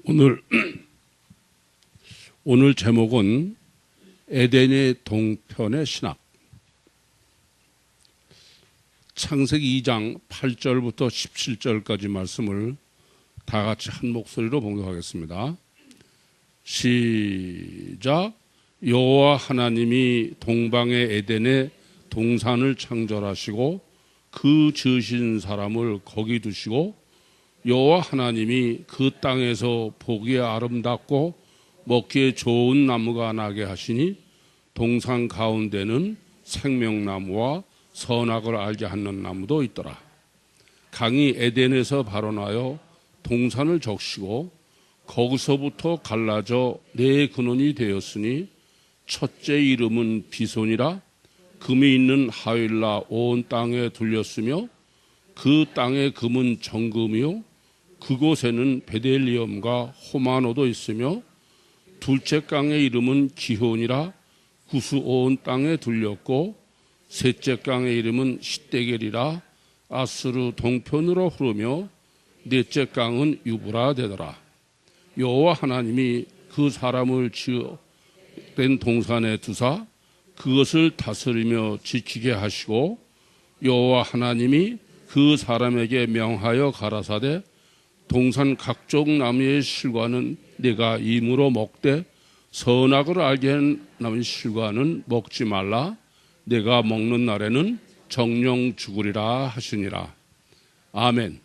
오늘 제목은 에덴의 동편의 신학. 창세기 2장 8절부터 17절까지 말씀을 다 같이 한 목소리로 봉독하겠습니다. 시작. 여호와 하나님이 동방의 에덴에 동산을 창절하시고 그 지으신 사람을 거기 두시고 여호와 하나님이 그 땅에서 보기에 아름답고 먹기에 좋은 나무가 나게 하시니 동산 가운데는 생명나무와 선악을 알게 하는 나무도 있더라. 강이 에덴에서 발원하여 동산을 적시고 거기서부터 갈라져 네 근원이 되었으니 첫째 이름은 비손이라. 금이 있는 하윌라 온 땅에 둘렸으며 그 땅의 금은 정금이요 그곳에는 베델리엄과 호마노도 있으며 둘째 강의 이름은 기혼이라. 구스 온 땅에 둘렸고 셋째 강의 이름은 시떼겔이라. 아스르 동편으로 흐르며 넷째 강은 유브라 되더라. 여호와 하나님이 그 사람을 지어 된 동산에 두사 그것을 다스리며 지키게 하시고 여호와 하나님이 그 사람에게 명하여 가라사대 동산 각종 나무의 실과는 네가 임으로 먹되 선악을 알게 한 나무의 실과는 먹지 말라. 네가 먹는 날에는 정령 죽으리라 하시니라. 아멘.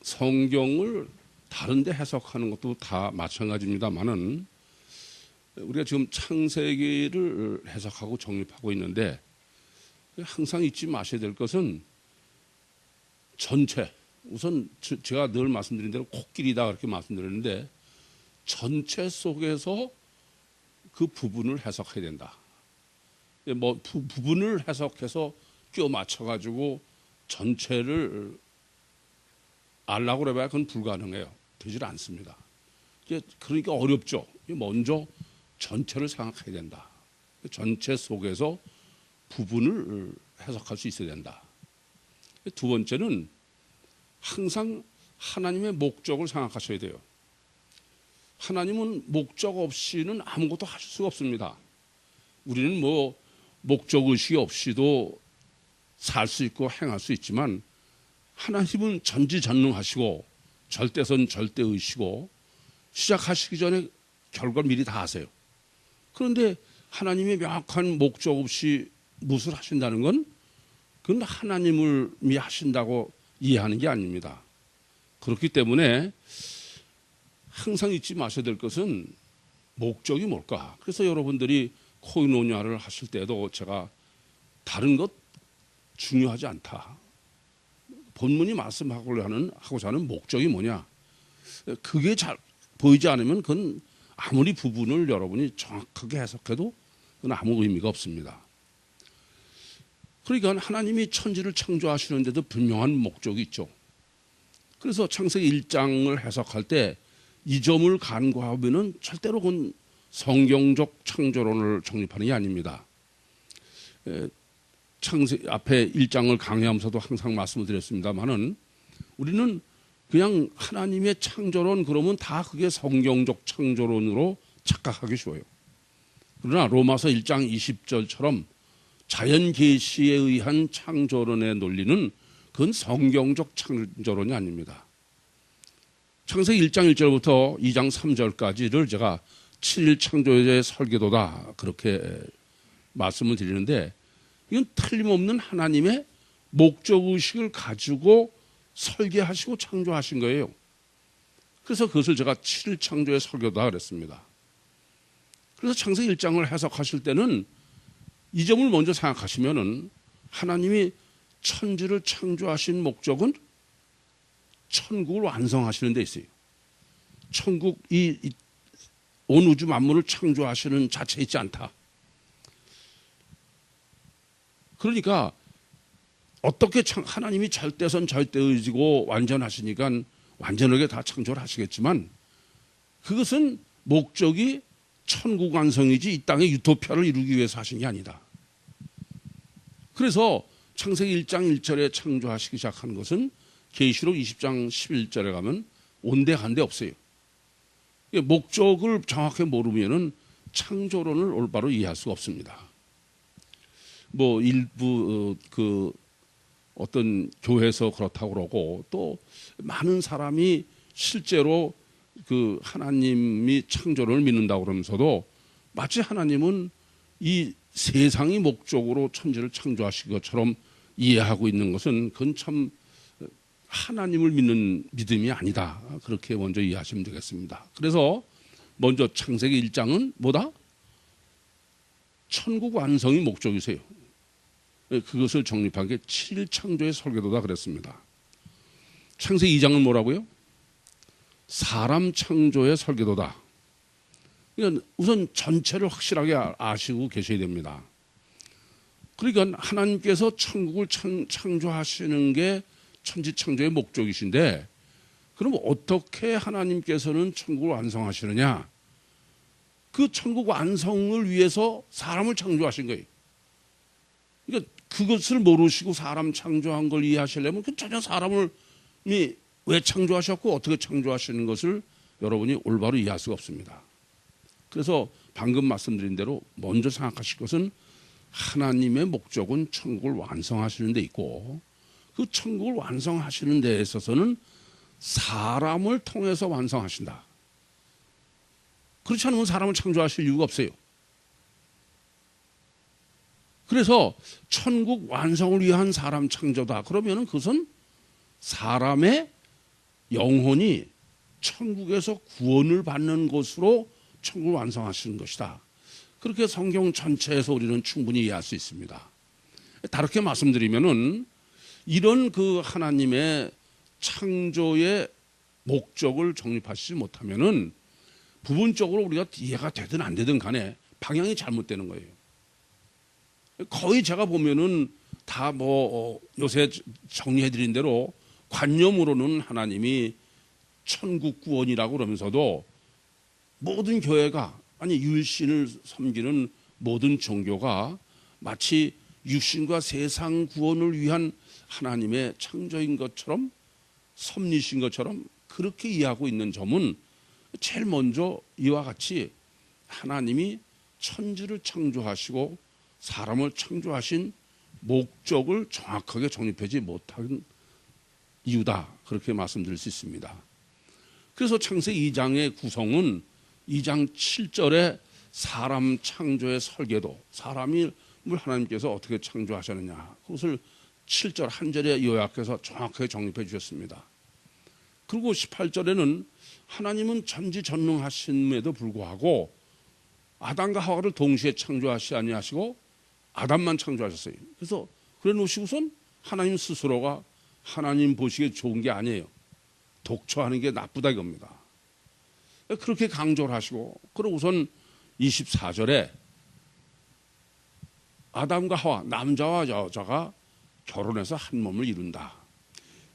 성경을 다른 데 해석하는 것도 다 마찬가지입니다만은 우리가 지금 창세기를 해석하고 정립하고 있는데 항상 잊지 마셔야 될 것은 전체, 우선 제가 늘 말씀드린 대로 코끼리다 그렇게 말씀드렸는데 전체 속에서 그 부분을 해석해야 된다. 뭐 부분을 해석해서 끼워 맞춰가지고 전체를 알라고 그래봐야 그건 불가능해요. 되질 않습니다. 그러니까 어렵죠. 먼저 전체를 생각해야 된다. 전체 속에서 부분을 해석할 수 있어야 된다. 두 번째는 항상 하나님의 목적을 생각하셔야 돼요. 하나님은 목적 없이는 아무것도 하실 수가 없습니다. 우리는 뭐 목적의식이 없이도 살 수 있고 행할 수 있지만 하나님은 전지전능하시고 절대선 절대의시고 시작하시기 전에 결과를 미리 다 아세요. 그런데 하나님이 명확한 목적 없이 무엇을 하신다는 건 그건 하나님을 하신다고 이해하는 게 아닙니다. 그렇기 때문에 항상 잊지 마셔야 될 것은 목적이 뭘까. 그래서 여러분들이 코이노니아를 하실 때도 제가 다른 것 중요하지 않다. 본문이 말씀하고자 하는 목적이 뭐냐. 그게 잘 보이지 않으면 그건 아무리 부분을 여러분이 정확하게 해석해도 그건 아무 의미가 없습니다. 그러니까 하나님이 천지를 창조하시는데도 분명한 목적이 있죠. 그래서 창세기 1장을 해석할 때 이 점을 간과하면 절대로 그건 성경적 창조론을 정립하는 게 아닙니다. 앞에 1장을 강의하면서도 항상 말씀을 드렸습니다만은 우리는 그냥 하나님의 창조론 그러면 다 그게 성경적 창조론으로 착각하기 쉬워요. 그러나 로마서 1장 20절처럼 자연 계시에 의한 창조론의 논리는 그건 성경적 창조론이 아닙니다. 창세기 1장 1절부터 2장 3절까지를 제가 7일 창조의 설계도다 그렇게 말씀을 드리는데 이건 틀림없는 하나님의 목적의식을 가지고 설계하시고 창조하신 거예요. 그래서 그것을 제가 7일 창조의 설계도다 그랬습니다. 그래서 창세기 1장을 해석하실 때는 이 점을 먼저 생각하시면은 하나님이 천지를 창조하신 목적은 천국을 완성하시는 데 있어요. 천국 온 우주 만물을 창조하시는 자체에 있지 않다. 그러니까 어떻게 하나님이 절대선 절대의지고 완전하시니까 완전하게 다 창조를 하시겠지만 그것은 목적이 천국 완성이지 이 땅의 유토피아를 이루기 위해서 하신 게 아니다. 그래서 창세기 1장 1절에 창조하시기 시작한 것은 계시록 20장 11절에 가면 온데간데 없어요. 목적을 정확히 모르면은 창조론을 올바로 이해할 수가 없습니다. 뭐 일부 어떤 교회에서 그렇다고 그러고 또 많은 사람이 실제로 그 하나님이 창조를 믿는다고 그러면서도 마치 하나님은 이 세상이 목적으로 천지를 창조하신 것처럼 이해하고 있는 것은 그건 참 하나님을 믿는 믿음이 아니다. 그렇게 먼저 이해하시면 되겠습니다. 그래서 먼저 창세기 1장은 뭐다? 천국 완성이 목적이세요. 그것을 정립한 게 7일 창조의 설계도다 그랬습니다. 창세기 2장은 뭐라고요? 사람 창조의 설계도다. 그러니까 우선 전체를 확실하게 아시고 계셔야 됩니다. 그러니까 하나님께서 천국을 창조하시는 게 천지 창조의 목적이신데, 그럼 어떻게 하나님께서는 천국을 완성하시느냐? 그 천국 완성을 위해서 사람을 창조하신 거예요. 그러니까 그것을 모르시고 사람 창조한 걸 이해하시려면 전혀 사람을 왜 창조하셨고 어떻게 창조하시는 것을 여러분이 올바로 이해할 수가 없습니다. 그래서 방금 말씀드린 대로 먼저 생각하실 것은 하나님의 목적은 천국을 완성하시는 데 있고, 그 천국을 완성하시는 데 있어서는 사람을 통해서 완성하신다. 그렇지 않으면 사람을 창조하실 이유가 없어요. 그래서 천국 완성을 위한 사람 창조다. 그러면 그것은 사람의 영혼이 천국에서 구원을 받는 것으로 천국을 완성하시는 것이다. 그렇게 성경 전체에서 우리는 충분히 이해할 수 있습니다. 다르게 말씀드리면은 이런 그 하나님의 창조의 목적을 정립하시지 못하면은 부분적으로 우리가 이해가 되든 안 되든 간에 방향이 잘못되는 거예요. 거의 제가 보면은 다 요새 정리해드린 대로 관념으로는 하나님이 천국 구원이라고 그러면서도 모든 교회가 아니 율신을 섬기는 모든 종교가 마치 육신과 세상 구원을 위한 하나님의 창조인 것처럼 섭리신 것처럼 그렇게 이해하고 있는 점은 제일 먼저 이와 같이 하나님이 천지를 창조하시고 사람을 창조하신 목적을 정확하게 정립하지 못한 이유다. 그렇게 말씀드릴 수 있습니다. 그래서 창세기 2장의 구성은 2장 7절에 사람 창조의 설계도, 사람을 하나님께서 어떻게 창조하셨느냐, 그것을 7절 한 절에 요약해서 정확하게 정립해 주셨습니다. 그리고 18절에는 하나님은 전지전능하심에도 불구하고 아담과 하와를 동시에 창조하시지 아니하시고 아담만 창조하셨어요. 그래서 그래 놓으시고선 하나님 스스로가 하나님 보시기에 좋은 게 아니에요. 독초하는 게 나쁘다 이겁니다. 그렇게 강조를 하시고, 그리고 우선 24절에 아담과 하와, 남자와 여자가 결혼해서 한 몸을 이룬다.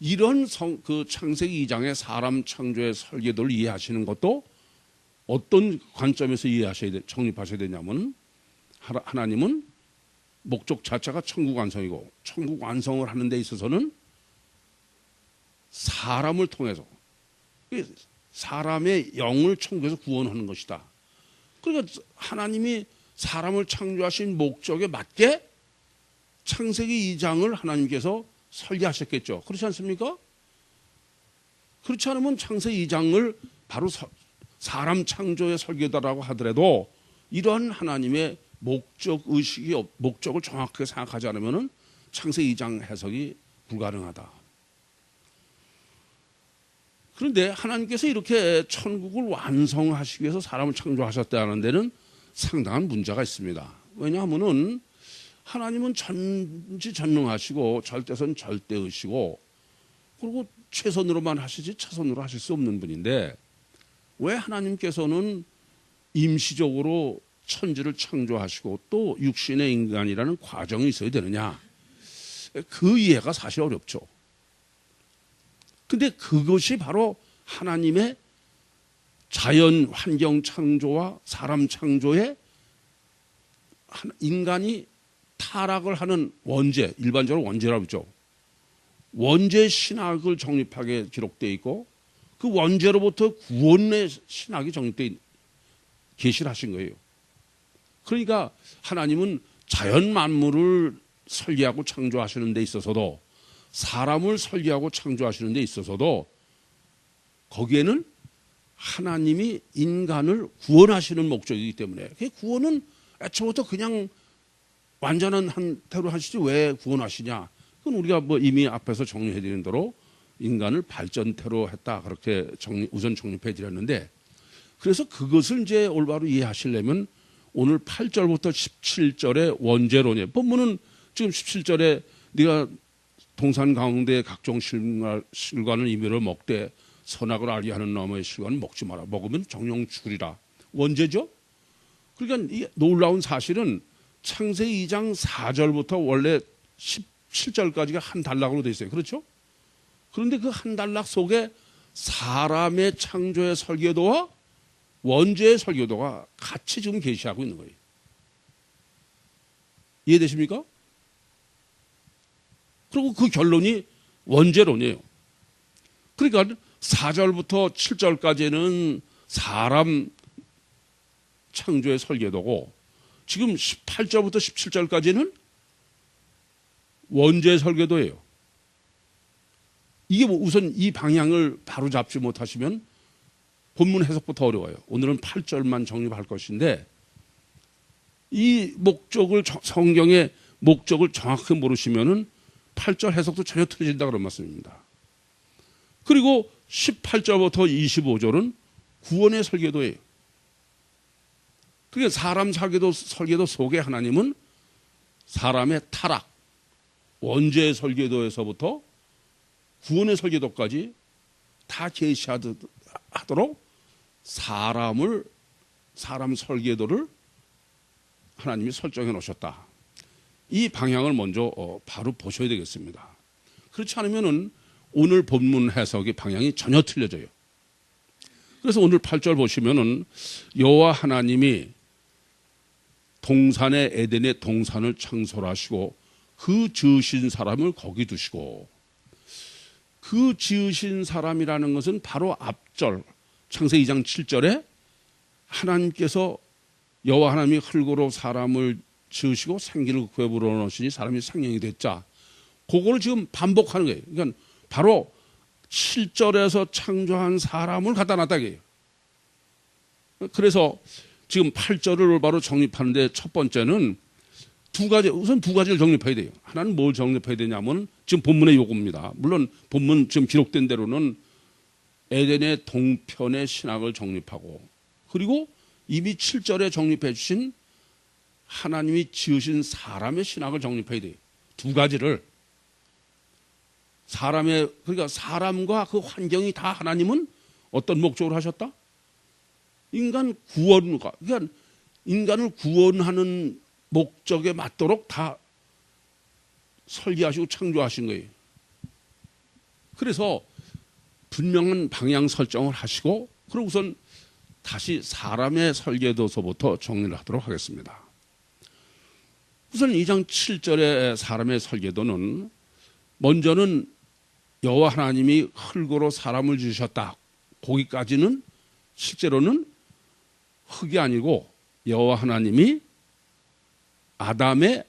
이런 그 창세기 2장의 사람 창조의 설계도를 이해하시는 것도 어떤 관점에서 정립하셔야 되냐면, 하나님은 목적 자체가 천국 완성이고, 천국 완성을 하는 데 있어서는 사람을 통해서 사람의 영을 천국에서 구원하는 것이다. 그러니까 하나님이 사람을 창조하신 목적에 맞게 창세기 2장을 하나님께서 설계하셨겠죠. 그렇지 않습니까? 그렇지 않으면 창세기 2장을 바로 사람 창조의 설계다라고 하더라도 이러한 하나님의 목적을 정확하게 생각하지 않으면 창세기 2장 해석이 불가능하다. 그런데 하나님께서 이렇게 천국을 완성하시기 위해서 사람을 창조하셨다는 데는 상당한 문제가 있습니다. 왜냐하면은 하나님은 전지전능하시고 절대선 절대의시고, 그리고 최선으로만 하시지 차선으로 하실 수 없는 분인데 왜 하나님께서는 임시적으로 천지를 창조하시고 또 육신의 인간이라는 과정이 있어야 되느냐? 그 이해가 사실 어렵죠. 근데 그것이 바로 하나님의 자연 환경 창조와 사람 창조에 인간이 타락을 하는 원죄, 일반적으로 원죄라고 그러죠. 원죄 신학을 정립하게 기록되어 있고 그 원죄로부터 구원의 신학이 정립되어 계시를 하신 거예요. 그러니까 하나님은 자연 만물을 설계하고 창조하시는 데 있어서도 사람을 설계하고 창조하시는 데 있어서도 거기에는 하나님이 인간을 구원하시는 목적이기 때문에 그 구원은 애초부터 그냥 완전한 한태로 하시지 왜 구원하시냐. 그건 우리가 뭐 이미 앞에서 정리해드린 대로 인간을 발전태로 했다 그렇게 우선 정립해 드렸는데 그래서 그것을 이제 올바로 이해하시려면 오늘 8절부터 17절의 원죄론이에요. 본문은 지금 17절에 네가 동산 가운데 각종 실과는 임의로 먹되 선악을 알게 하는 나무의 실과는 먹지 마라. 먹으면 정령 죽으리라. 원죄죠. 그러니까 이 놀라운 사실은 창세기 2장 4절부터 원래 17절까지가 한 단락으로 되어 있어요. 그렇죠? 그런데 그 한 단락 속에 사람의 창조의 설계도와 원죄의 설계도가 같이 지금 계시하고 있는 거예요. 이해되십니까? 그리고 그 결론이 원죄론이에요. 그러니까 4절부터 7절까지는 사람 창조의 설계도고 지금 18절부터 17절까지는 원죄의 설계도예요. 이게 뭐 우선 이 방향을 바로 잡지 못하시면 본문 해석부터 어려워요. 오늘은 8절만 정립할 것인데 이 목적을 성경의 목적을 정확히 모르시면은 8절 해석도 전혀 틀려진다 그런 말씀입니다. 그리고 18절부터 25절은 구원의 설계도예요. 그게 사람 설계도 속에 하나님은 사람의 타락, 원죄의 설계도에서부터 구원의 설계도까지 다 계시하도록 사람 설계도를 하나님이 설정해 놓으셨다. 이 방향을 먼저 바로 보셔야 되겠습니다. 그렇지 않으면은 오늘 본문 해석의 방향이 전혀 틀려져요. 그래서 오늘 8절 보시면은 여호와 하나님이 동산의 에덴의 동산을 창설하시고 그 지으신 사람을 거기 두시고 그 지으신 사람이라는 것은 바로 앞절 창세기 2장 7절에 하나님께서 여호와 하나님이 흙으로 사람을 지으시고 생기를 그에 불어넣으시니 사람이 생명이 됐자 그거를 지금 반복하는 거예요. 그러니까 바로 7절에서 창조한 사람을 갖다 놨다 이게요. 그래서 지금 8절을 바로 정립하는데 첫 번째는 우선 두 가지를 정립해야 돼요. 하나는 뭘 정립해야 되냐면 지금 본문의 요구입니다. 물론 본문 지금 기록된 대로는 에덴의 동편의 신학을 정립하고 그리고 이미 7절에 정립해 주신 하나님이 지으신 사람의 신학을 정립해야 돼요. 두 가지를 그러니까 사람과 그 환경이 다 하나님은 어떤 목적으로 하셨다? 인간 구원과 그러니까 인간을 구원하는 목적에 맞도록 다 설계하시고 창조하신 거예요. 그래서 분명한 방향 설정을 하시고 그리고 우선 다시 사람의 설계도서부터 정리를 하도록 하겠습니다. 우선 2장 7절의 사람의 설계도는 먼저는 여호와 하나님이 흙으로 사람을 지으셨다. 거기까지는 실제로는 흙이 아니고 여호와 하나님이 아담의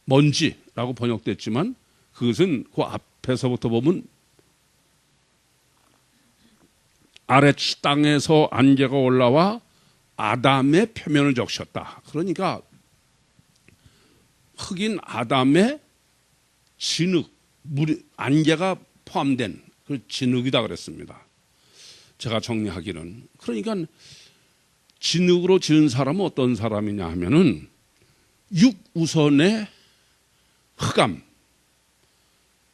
먼지라고 번역됐지만 그것은 그 앞에서부터 보면 아래 땅에서 안개가 올라와 아담의 표면을 적셨다. 그러니까 흙인 아담의 진흙, 안개가 포함된 그 진흙이다 그랬습니다. 제가 정리하기는. 그러니까 진흙으로 지은 사람은 어떤 사람이냐 하면은 육우선의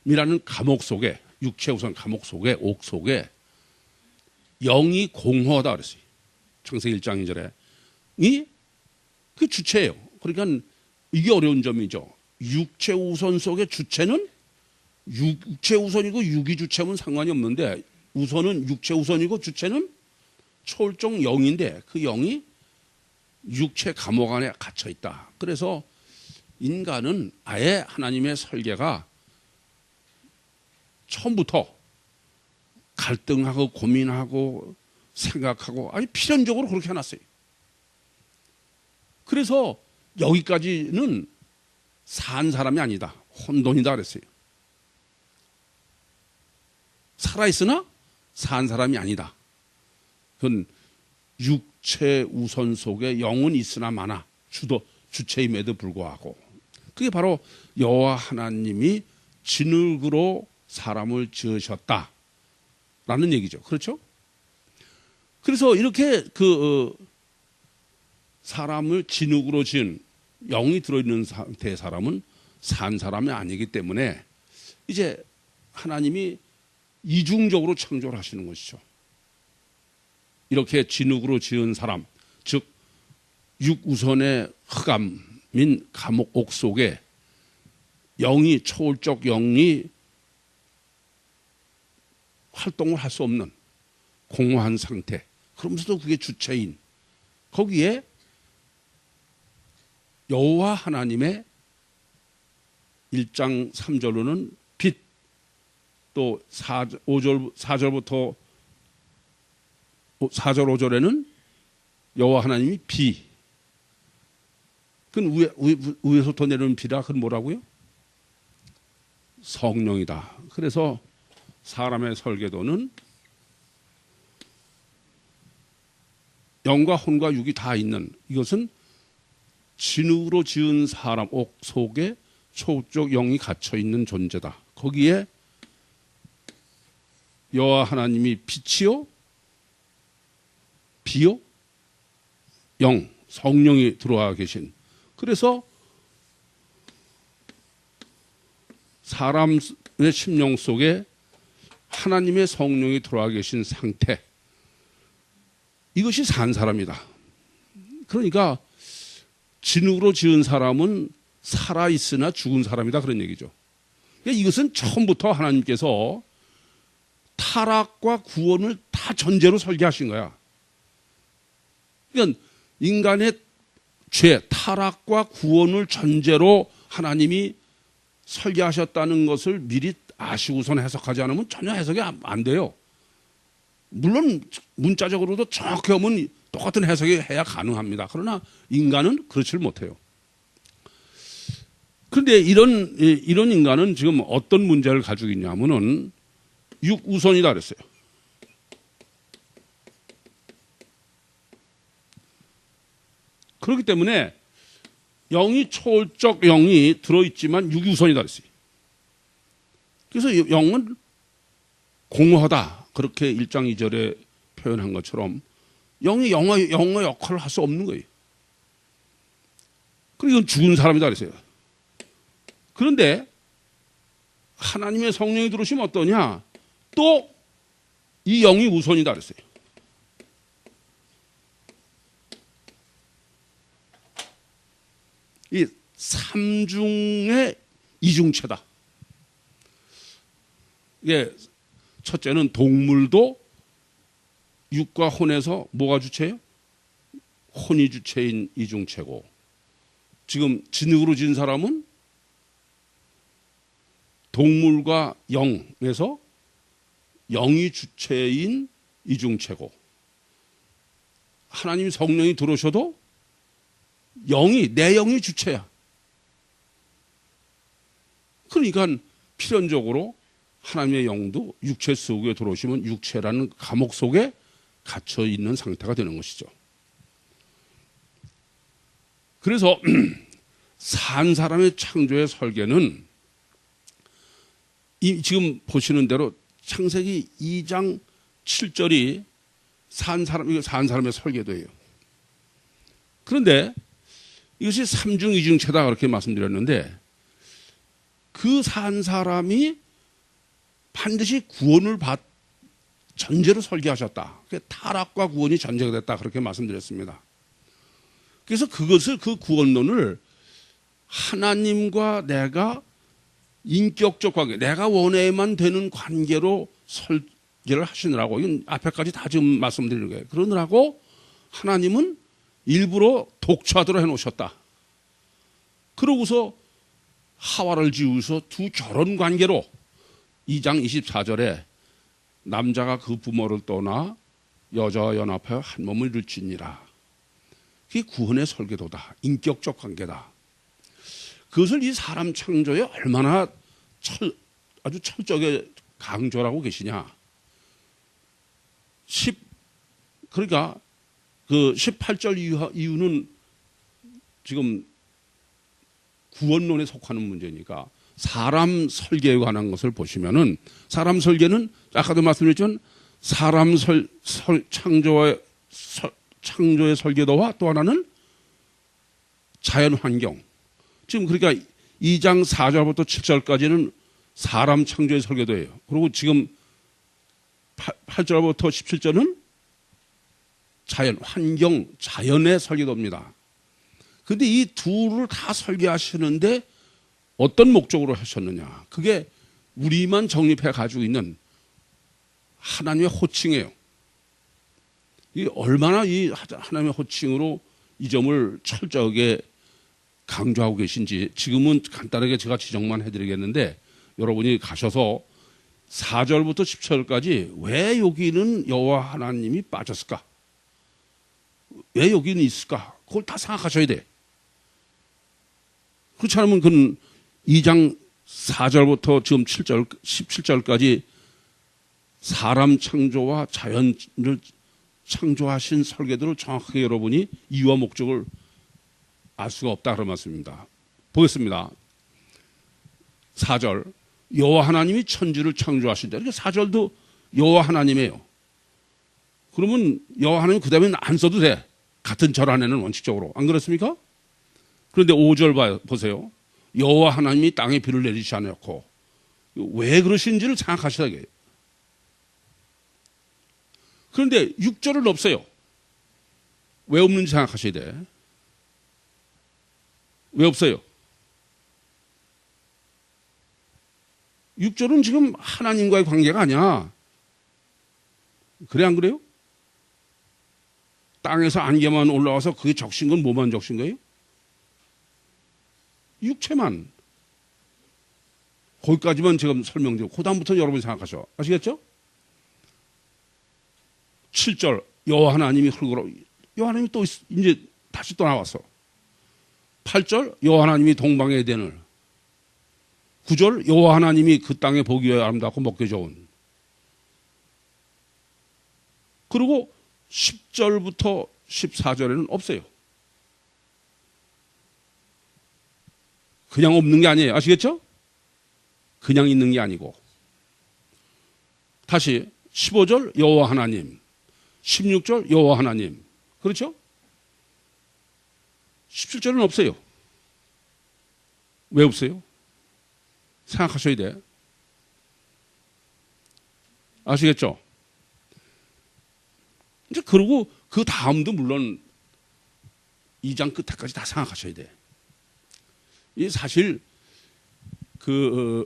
흑암이라는 감옥 속에 육체우선 감옥 속에 옥 속에 영이 공허하다 그랬어요. 창세기 1장 2절에 그 주체예요. 그러니까 이게 어려운 점이죠. 육체우선 속의 주체는 육체우선이고 유기주체는 상관이 없는데 우선은 육체우선이고 주체는 초월종 영인데 그 영이 육체 감옥 안에 갇혀 있다. 그래서 인간은 아예 하나님의 설계가 처음부터 갈등하고 고민하고 생각하고 아니 필연적으로 그렇게 해놨어요. 그래서 여기까지는 산 사람이 아니다. 혼돈이다 그랬어요. 살아있으나 산 사람이 아니다. 그건 육체 우선 속에 영은 있으나 마나 주체임에도 불구하고 그게 바로 여호와 하나님이 진흙으로 사람을 지으셨다라는 얘기죠. 그렇죠? 그래서 이렇게 사람을 진흙으로 지은 영이 들어있는 상태의 사람은 산 사람이 아니기 때문에 이제 하나님이 이중적으로 창조를 하시는 것이죠. 이렇게 진흙으로 지은 사람, 즉 육우선의 흑암인 감옥 속에 영이 초월적 영이 활동을 할 수 없는 공허한 상태. 그러면서도 그게 주체인 거기에 여호와 하나님의 1장 3절로는 빛, 또 4절부터 4절 5절에는 여호와 하나님이 비. 그건 위에서부터 내려오는 비라. 그건 뭐라고요? 성령이다. 그래서 사람의 설계도는 영과 혼과 육이 다 있는, 이것은 진흙으로 지은 사람 옥 속에 초적 영이 갇혀 있는 존재다. 거기에 여호와 하나님이 빛이요, 비요, 영, 성령이 들어와 계신. 그래서 사람의 심령 속에 하나님의 성령이 들어와 계신 상태. 이것이 산 사람이다. 그러니까 진흙으로 지은 사람은 살아있으나 죽은 사람이다. 그런 얘기죠. 그러니까 이것은 처음부터 하나님께서 타락과 구원을 다 전제로 설계하신 거야. 그러니까 인간의 죄, 타락과 구원을 전제로 하나님이 설계하셨다는 것을 미리 아시고선 해석하지 않으면 전혀 해석이 안 돼요. 물론 문자적으로도 정확히 하면 똑같은 해석이 해야 가능합니다. 그러나 인간은 그렇지를 못해요. 그런데 이런 인간은 지금 어떤 문제를 가지고 있냐면은 육우선이다 그랬어요. 그렇기 때문에 영이 초월적 영이 들어있지만 육우선이다 그랬어요. 그래서 영은 공허하다. 그렇게 1장 2절에 표현한 것처럼 영이 영의 역할을 할 수 없는 거예요. 그리고 이건 죽은 사람이다 그랬어요. 그런데 하나님의 성령이 들어오시면 어떠냐? 또 이 영이 우선이다 그랬어요. 이 삼중의 이중체다. 이게 첫째는 동물도 육과 혼에서 뭐가 주체예요? 혼이 주체인 이중체고, 지금 진흙으로 지은 사람은 동물과 영에서 영이 주체인 이중체고, 하나님 성령이 들어오셔도 내 영이 주체야. 그러니까 필연적으로 하나님의 영도 육체 속에 들어오시면 육체라는 감옥 속에 갇혀 있는 상태가 되는 것이죠. 그래서 산 사람의 창조의 설계는 지금 보시는 대로 창세기 2장 7절이 산 사람의 설계도예요. 그런데 이것이 삼중 이중체다 그렇게 말씀드렸는데, 그 산 사람이 반드시 구원을 전제로 설계하셨다. 타락과 구원이 전제가 됐다. 그렇게 말씀드렸습니다. 그래서 그 구원론을 하나님과 내가 인격적 관계, 내가 원해야만 되는 관계로 설계를 하시느라고, 이건 앞에까지 다 지금 말씀드리는 거예요. 그러느라고 하나님은 일부러 독차도로 해놓으셨다. 그러고서 하와를 지으서 두 결혼 관계로 2장 24절에 남자가 그 부모를 떠나 여자와 연합하여 한 몸을 이룰지니라. 그게 구원의 설계도다. 인격적 관계다. 그것을 이 사람 창조에 얼마나 아주 철저하게 강조를 하고 계시냐. 그러니까 그 18절 이유는 지금 구원론에 속하는 문제니까 사람 설계에 관한 것을 보시면은 사람 설계는 아까도 말씀드렸지만 사람 창조의 설계도와 또 하나는 자연 환경. 지금 그러니까 2장 4절부터 7절까지는 사람 창조의 설계도예요. 그리고 지금 8절부터 17절은 자연 환경, 자연의 설계도입니다. 그런데 이 둘을 다 설계하시는데 어떤 목적으로 하셨느냐? 그게 우리만 정립해 가지고 있는 하나님의 호칭이에요. 이 얼마나 이 하나님의 호칭으로 이 점을 철저하게 강조하고 계신지 지금은 간단하게 제가 지적만 해드리겠는데 여러분이 가셔서 4절부터 10절까지 왜 여기는 여호와 하나님이 빠졌을까? 왜 여기는 있을까? 그걸 다 생각하셔야 돼. 그렇지 않으면 그건 2장 4절부터 지금 7절, 17절까지 사람 창조와 자연을 창조하신 설계도를 정확하게 여러분이 이유와 목적을 알 수가 없다 그런 말씀입니다. 보겠습니다. 4절 여호와 하나님이 천지를 창조하신다. 그러니까 4절도 여호와 하나님이에요. 그러면 여호와 하나님 그 다음에 안 써도 돼. 같은 절 안에는 원칙적으로. 안 그렇습니까? 그런데 5절 보세요. 여호와 하나님이 땅에 비를 내리지 않았고 왜 그러신지를 생각하셔야 돼요. 그런데 6절은 없어요. 왜 없는지 생각하셔야 돼. 왜 없어요? 6절은 지금 하나님과의 관계가 아니야. 그래 안 그래요? 땅에서 안개만 올라와서 그게 적신 건 뭐만 적신 거예요? 육체만. 거기까지만 지금 설명드리고 그 다음부터 여러분이 생각하셔. 아시겠죠? 7절 여호와 하나님이 흙으로 여호와 하나님이 또 이제 다시 또 나왔어. 8절 여호와 하나님이 동방의 에덴을 9절 여호와 하나님이 그 땅에 보기 위해 아름답고 먹기 좋은 그리고 10절부터 14절에는 없어요. 그냥 없는 게 아니에요. 아시겠죠? 그냥 있는 게 아니고 다시 15절 여호와 하나님 16절 여호와 하나님 그렇죠? 17절은 없어요. 왜 없어요? 생각하셔야 돼. 아시겠죠? 이제 그러고 그 다음도 물론 2장 끝에까지 다 생각하셔야 돼. 이 사실 그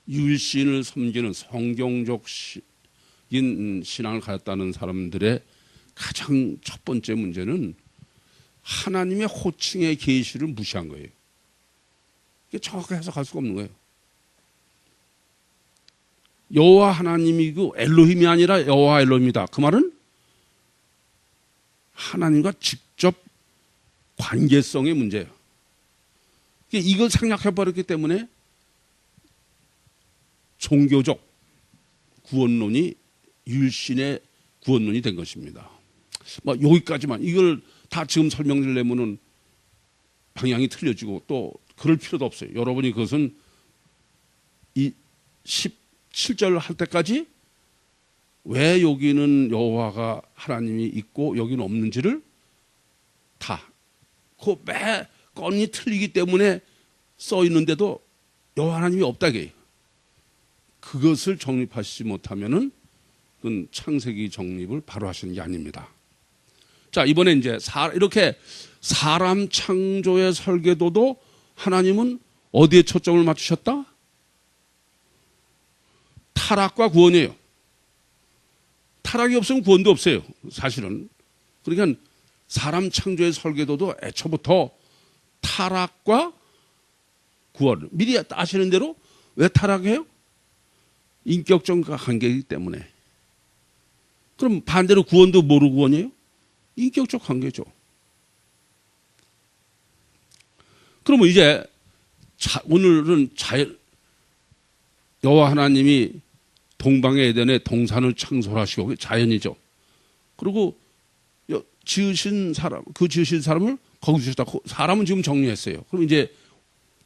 유일신을 섬기는 성경적인 신앙을 가졌다는 사람들의 가장 첫 번째 문제는 하나님의 호칭의 계시를 무시한 거예요. 이게 정확하게 해석할 수가 없는 거예요. 여호와 하나님이고 엘로힘이 아니라 여호와 엘로힘이다. 그 말은 하나님과 직접 관계성의 문제예요. 이걸 생략해버렸기 때문에 종교적 구원론이 유일신의 구원론이 된 것입니다. 뭐 여기까지만 이걸 다 지금 설명드리려면은 방향이 틀려지고 또 그럴 필요도 없어요. 여러분이 그것은 이 17절 할 때까지 왜 여기는 여호와가 하나님이 있고 여기는 없는지를 다 그 매 건이 틀리기 때문에 써 있는데도 여호와 하나님이 없다게 그것을 정립하시지 못하면은 그건 창세기 정립을 바로 하시는 게 아닙니다. 자, 이번에 이제 이렇게 사람 창조의 설계도도 하나님은 어디에 초점을 맞추셨다? 타락과 구원이에요. 타락이 없으면 구원도 없어요. 사실은. 그러니까 사람 창조의 설계도도 애초부터 타락과 구원. 미리 아시는 대로 왜 타락해요? 인격적 관계이기 때문에. 그럼 반대로 구원도 뭐로 구원이에요? 인격적 관계죠. 그러면 이제 오늘은 여호와 하나님이 동방의 에덴에 동산을 창설하시고 자연이죠. 그리고 지으신 사람을 거기서 다 사람은 지금 정리했어요. 그럼 이제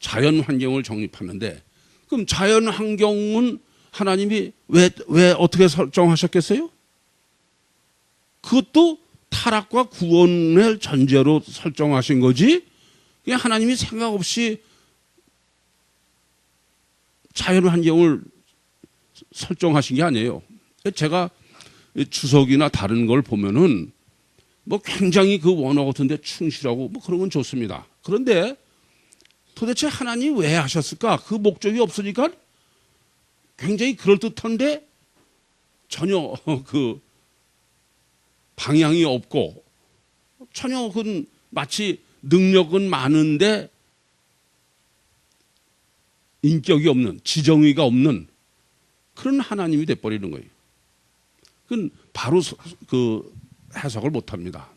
자연 환경을 정립하는데, 그럼 자연 환경은 하나님이 왜 어떻게 설정하셨겠어요? 그것도 타락과 구원을 전제로 설정하신 거지, 그냥 하나님이 생각 없이 자연 환경을 설정하신 게 아니에요. 제가 주석이나 다른 걸 보면은 뭐 굉장히 그 원어 같은데 충실하고 뭐 그런 건 좋습니다. 그런데 도대체 하나님이 왜 하셨을까? 그 목적이 없으니까 굉장히 그럴듯한데 전혀 그 방향이 없고, 전혀 그 마치 능력은 많은데 인격이 없는, 지정의가 없는 그런 하나님이 돼버리는 거예요. 그건 바로 그 해석을 못합니다.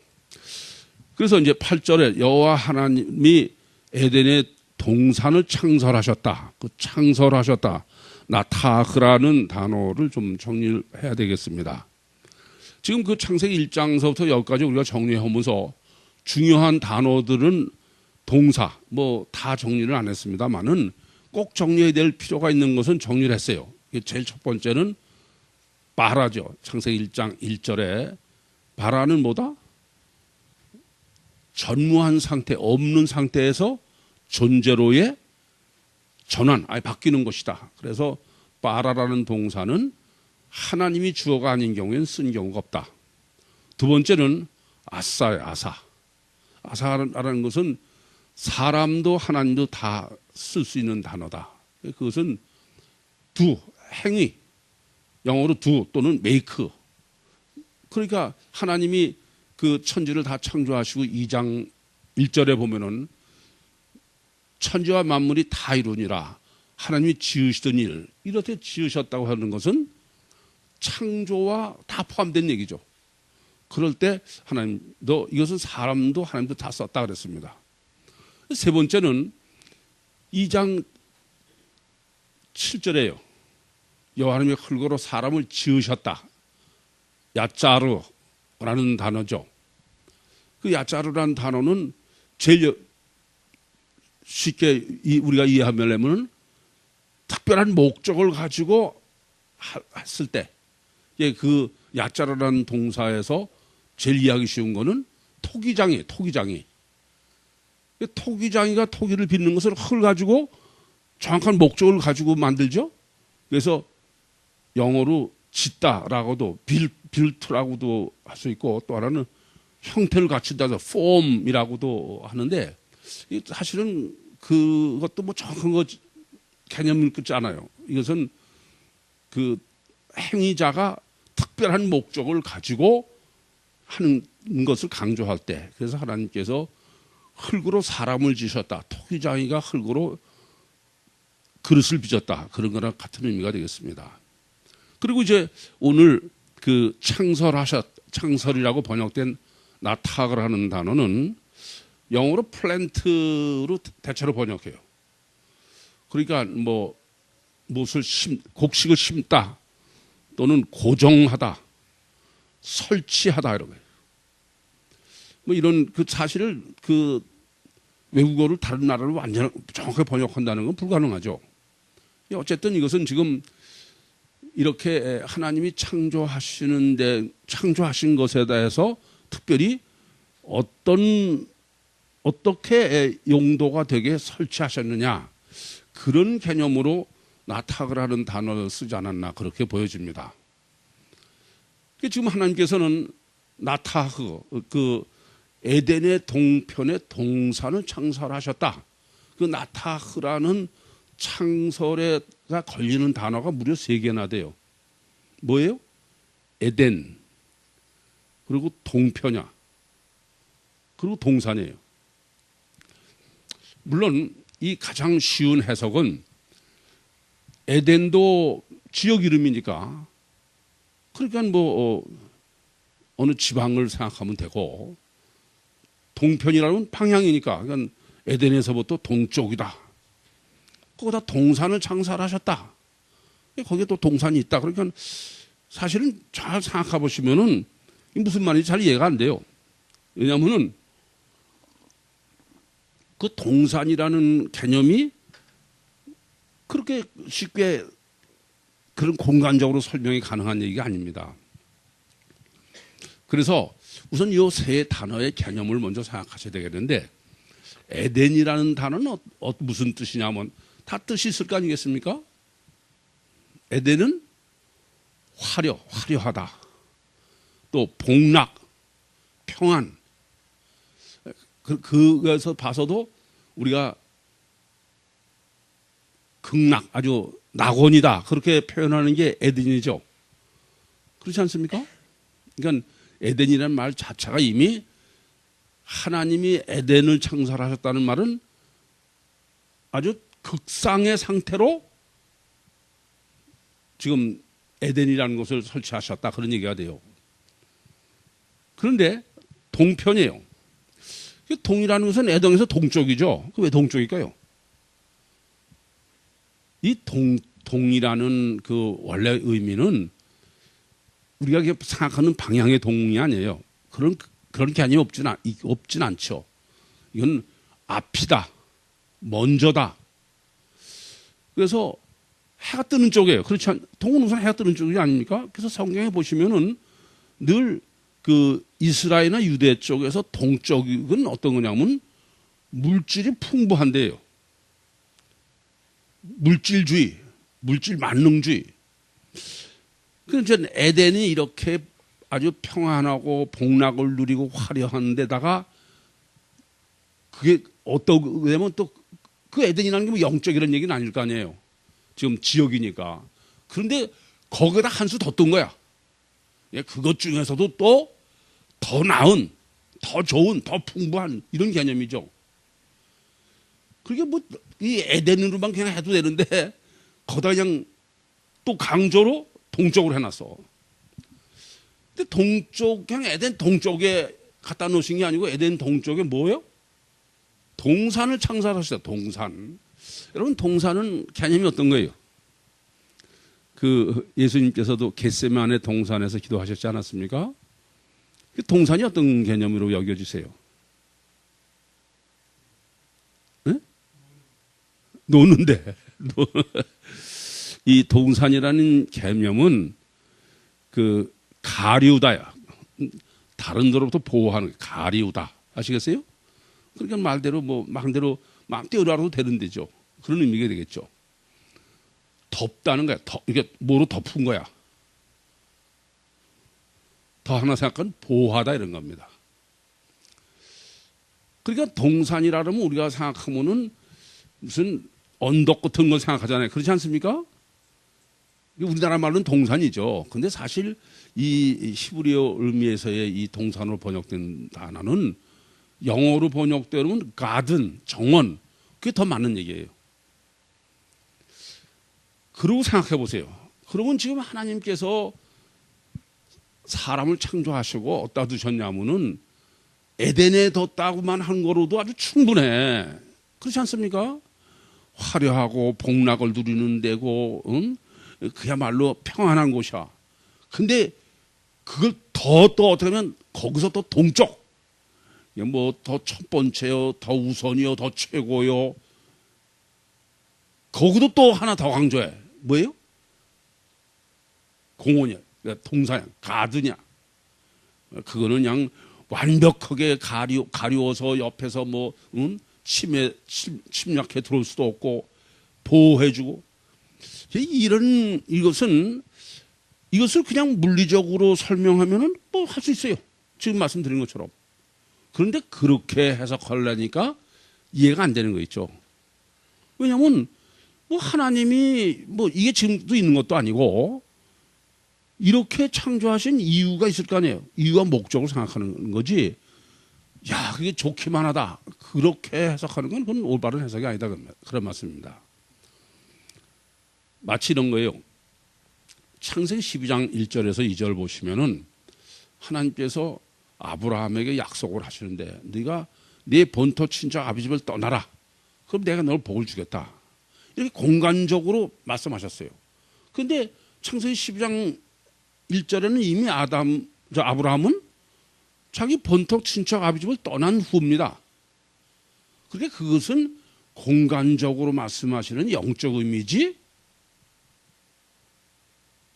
그래서 이제 8절에 여호와 하나님이 에덴의 동산을 창설하셨다. 그 창설하셨다. 나타흐라는 단어를 좀 정리를 해야 되겠습니다. 지금 그 창세기 1장서부터 여기까지 우리가 정리하면서 중요한 단어들은 동사, 뭐 다 정리를 안 했습니다만은 꼭 정리해야 될 필요가 있는 것은 정리를 했어요. 제일 첫 번째는 바라죠. 창세기 1장 1절에 바라는 뭐다? 전무한 상태, 없는 상태에서 존재로의 전환, 아예 바뀌는 것이다. 그래서 바라라는 동사는 하나님이 주어가 아닌 경우에는 쓴 경우가 없다. 두 번째는 아사예요, 아사. 아사라는 것은 사람도 하나님도 다 쓸 수 있는 단어다. 그것은 do, 행위, 영어로 do 또는 make. 그러니까 하나님이 그 천지를 다 창조하시고 2장 1절에 보면은 천지와 만물이 다 이루니라. 하나님이 지으시던 일, 이렇게 지으셨다고 하는 것은 창조와 다 포함된 얘기죠. 그럴 때 하나님, 이것은 사람도 하나님도 다 썼다 그랬습니다. 세 번째는 2장 7절에요. 여호와 하나님이 흙으로 사람을 지으셨다. 야짜르라는 단어죠. 그 야짜르라는 단어는 제일 쉽게 우리가 이해하려면 특별한 목적을 가지고 했을 때, 그 야짜르라는 동사에서 제일 이해하기 쉬운 거는 토기장이에요. 토기장이가 토기를 빚는 것을 흙을 가지고 정확한 목적을 가지고 만들죠. 그래서 영어로 짓다라고도 빌트라고도 할 수 있고, 또 하나는 형태를 갖춘다 해서 폼이라고도 하는데, 사실은 그것도 뭐 정확한 거 개념을 끊지 않아요. 이것은 그 행위자가 특별한 목적을 가지고 하는 것을 강조할 때, 그래서 하나님께서 흙으로 사람을 지으셨다. 토기장이가 흙으로 그릇을 빚었다. 그런 거랑 같은 의미가 되겠습니다. 그리고 이제 오늘 그 창설이라고 번역된 나타그라는 단어는 영어로 플랜트로 대체로 번역해요. 그러니까 뭐 무엇을 곡식을 심다 또는 고정하다, 설치하다 이런 거예요. 뭐 이런 그 사실을 그 외국어를 다른 나라로 완전 정확하게 번역한다는 건 불가능하죠. 어쨌든 이것은 지금 이렇게 하나님이 창조하신 것에 대해서 특별히 어떻게 용도가 되게 설치하셨느냐, 그런 개념으로 나타그라는 단어를 쓰지 않았나 그렇게 보여집니다. 지금 하나님께서는 나타흐, 그 에덴의 동편에 동산을 창설하셨다. 그 나타흐라는 창설에가 걸리는 단어가 무려 3개나 돼요. 뭐예요? 에덴, 그리고 동편야, 그리고 동산이에요. 물론 이 가장 쉬운 해석은 에덴도 지역 이름이니까 그러니까 뭐 어느 지방을 생각하면 되고 동편이라는 방향이니까 그러니까 에덴에서부터 동쪽이다. 거기다 동산을 창설하셨다. 거기에 또 동산이 있다. 그러니까 사실은 잘 생각해 보시면은 무슨 말인지 잘 이해가 안 돼요. 왜냐하면은 그 동산이라는 개념이 그렇게 쉽게 그런 공간적으로 설명이 가능한 얘기가 아닙니다. 그래서 우선 이 세 단어의 개념을 먼저 생각하셔야 되겠는데 에덴이라는 단어는 무슨 뜻이냐면 다 뜻이 있을 거 아니겠습니까? 에덴은 화려하다. 또 복락, 평안. 그것에서 봐서도 우리가 극락, 아주 낙원이다. 그렇게 표현하는 게 에덴이죠. 그렇지 않습니까? 그러니까 에덴이라는 말 자체가 이미 하나님이 에덴을 창설하셨다는 말은 아주 극상의 상태로 지금 에덴이라는 것을 설치하셨다. 그런 얘기가 돼요. 그런데 동편이에요. 동이라는 것은 에덴에서 동쪽이죠. 왜 동쪽일까요? 이 동이라는 그 원래 의미는 우리가 생각하는 방향의 동이 아니에요. 그런 개념이 없진 않죠. 이건 앞이다, 먼저다. 그래서 해가 뜨는 쪽이에요. 그렇지 동은 우선 해가 뜨는 쪽이 아닙니까? 그래서 성경에 보시면은 늘 그 이스라엘이나 유대 쪽에서 동쪽은 어떤 거냐면 물질이 풍부한데요. 물질주의, 물질 만능주의. 그래서 에덴이 이렇게 아주 평안하고 복락을 누리고 화려한 데다가 그게 왜냐면 또 그 에덴이라는 게 뭐 영적이라는 얘기는 아닐 거 아니에요. 지금 지역이니까. 그런데 거기다 한 수 더 뜬 거야. 그것 중에서도 또 더 나은, 더 좋은, 더 풍부한 이런 개념이죠. 그게 뭐 이 에덴으로만 그냥 해도 되는데 거기다 그냥 또 강조로 동쪽으로 해놨어. 근데 동쪽, 그냥 에덴 동쪽에 갖다 놓으신 게 아니고 에덴 동쪽에 뭐예요? 동산을 창설하셨어요. 동산. 여러분 동산은 개념이 어떤 거예요? 그 예수님께서도 겟세마네 동산에서 기도하셨지 않았습니까? 그 동산이 어떤 개념으로 여겨지세요? 네? 노는데. 이 동산이라는 개념은 그 가리우다야. 다른 데로부터 보호하는 가리우다. 아시겠어요? 그러니까 말대로 뭐 마음대로 알아도 되는 데죠. 그런 의미가 되겠죠. 덮다는 거야. 이게 뭐로 덮은 거야? 더 하나 생각하면 보호하다 이런 겁니다. 그러니까 동산이라 그러면 우리가 생각하면은 무슨 언덕 같은 걸 생각하잖아요. 그렇지 않습니까? 우리나라 말로는 동산이죠. 근데 사실 이 히브리어 의미에서의 이 동산으로 번역된 단어는 영어로 번역되면 가든, 정원. 그게 더 맞는 얘기예요. 그러고 생각해 보세요. 그러면 지금 하나님께서 사람을 창조하시고 어디다 두셨냐면은 에덴에 뒀다고만 한 거로도 아주 충분해. 그렇지 않습니까? 화려하고 복락을 누리는 데고, 응? 그야말로 평안한 곳이야. 근데 그걸 또 어떻게 하면 거기서 또 동쪽. 뭐 더 첫 번째요, 더 우선이요, 더 최고요. 거기도 또 하나 더 강조해. 뭐예요? 공원이야. 동산이야. 가든이야. 그거는 그냥 완벽하게 가리워서 옆에서 뭐, 침략해 들어올 수도 없고, 보호해주고. 이것을 그냥 물리적으로 설명하면은 뭐 할 수 있어요. 지금 말씀드린 것처럼. 그런데 그렇게 해석하려니까 이해가 안 되는 거 있죠. 왜냐면 뭐 하나님이 뭐 이게 지금도 있는 것도 아니고 이렇게 창조하신 이유가 있을 거 아니에요. 이유와 목적을 생각하는 거지. 야, 그게 좋기만 하다. 그렇게 해석하는 건 그건 올바른 해석이 아니다. 그런 말씀입니다. 마치 이런 거예요. 창세기 12장 1절에서 2절 보시면은 하나님께서 아브라함에게 약속을 하시는데 네가 네 본토 친척 아비 집을 떠나라. 그럼 내가 널 복을 주겠다. 이렇게 공간적으로 말씀하셨어요. 그런데 창세기 12장 1절에는 이미 아브라함은 자기 본토 친척 아비 집을 떠난 후입니다. 그러니까 그것은 공간적으로 말씀하시는 영적 의미지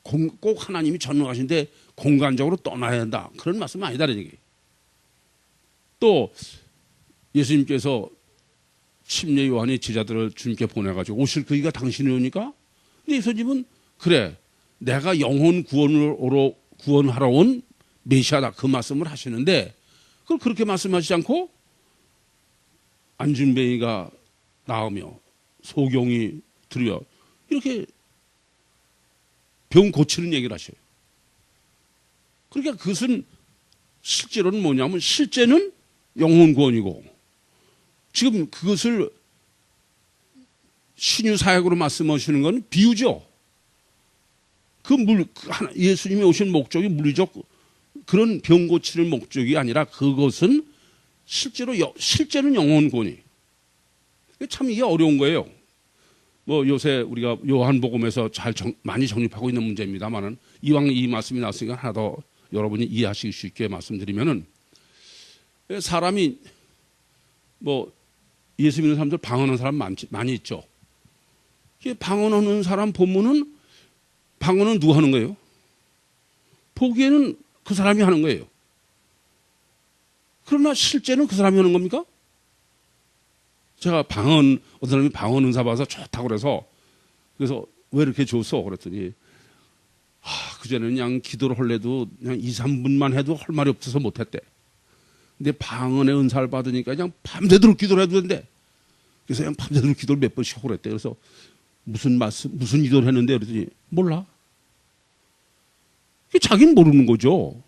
꼭 하나님이 전능하신데 공간적으로 떠나야 한다. 그런 말씀은 아니다라는 얘기예요. 또 예수님께서 침례 요한이 제자들을 주님께 보내가지고 오실 그이가 당신이 오니까 근데 예수님은 그래 내가 영혼 구원하러 온 메시아다 그 말씀을 하시는데 그걸 그렇게 말씀하시지 않고 안진뱅이가 나오며 소경이 들여 이렇게 병 고치는 얘기를 하셔요. 그러니까 그것은 실제로는 뭐냐면 실제는 영혼 구원이고 지금 그것을 신유 사역으로 말씀하시는 건 비유죠. 예수님이 오신 목적이 물리적 그런 병 고치는 목적이 아니라 그것은 실제는 영혼 구원이. 참 이게 어려운 거예요. 뭐 요새 우리가 요한복음에서 많이 정립하고 있는 문제입니다만은 이왕 이 말씀이 나왔으니까 하나 더 여러분이 이해하실 수 있게 말씀드리면은 사람이 뭐 예수 믿는 사람들 방언하는 사람 많이 있죠. 방언하는 사람 보면은 방언은 누가 하는 거예요? 보기에는 그 사람이 하는 거예요. 그러나 실제는 그 사람이 하는 겁니까? 제가 어떤 사람이 방언 은사 봐서 좋다고 그래서 왜 이렇게 줬어? 그랬더니 그전에는 그냥 기도를 할래도 그냥 2, 3분만 해도 할 말이 없어서 못했대. 근데 방언의 은사를 받으니까 그냥 밤새도록 기도를 해도 된대. 그래서 그냥 밤새도록 기도를 몇 번씩 하고 그랬대. 그래서 무슨 기도를 했는데 그랬더니 몰라. 자기는 모르는 거죠.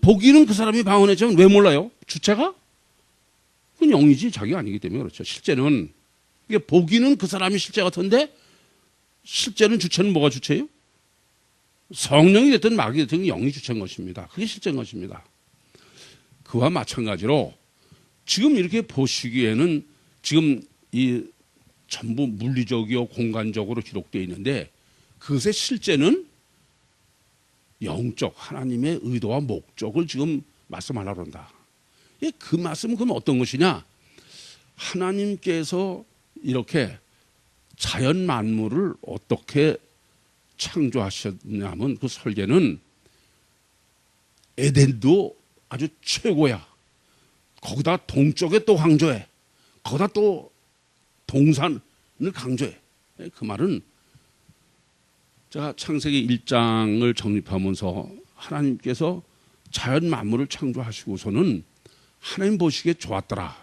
보기는 그 사람이 방언했지만 왜 몰라요? 주체가? 그건 영이지 자기가 아니기 때문에 그렇죠. 실제는 보기는 그 사람이 실제 같은데 실제는 주체는 뭐가 주체예요? 성령이 됐든 마귀 됐든 영이 주체인 것입니다. 그게 실제인 것입니다. 그와 마찬가지로 지금 이렇게 보시기에는 지금 이 전부 물리적이요 공간적으로 기록되어 있는데 그것의 실제는 영적 하나님의 의도와 목적을 지금 말씀하려고 한다. 그 말씀은 그럼 어떤 것이냐? 하나님께서 이렇게 자연 만물을 어떻게 창조하셨냐면 그 설계는 에덴도 아주 최고야. 거기다 동쪽에 또 강조해. 거기다 또 동산을 강조해. 그 말은 제가 창세기 1장을 정립하면서 하나님께서 자연 만물을 창조하시고서는 하나님 보시기에 좋았더라.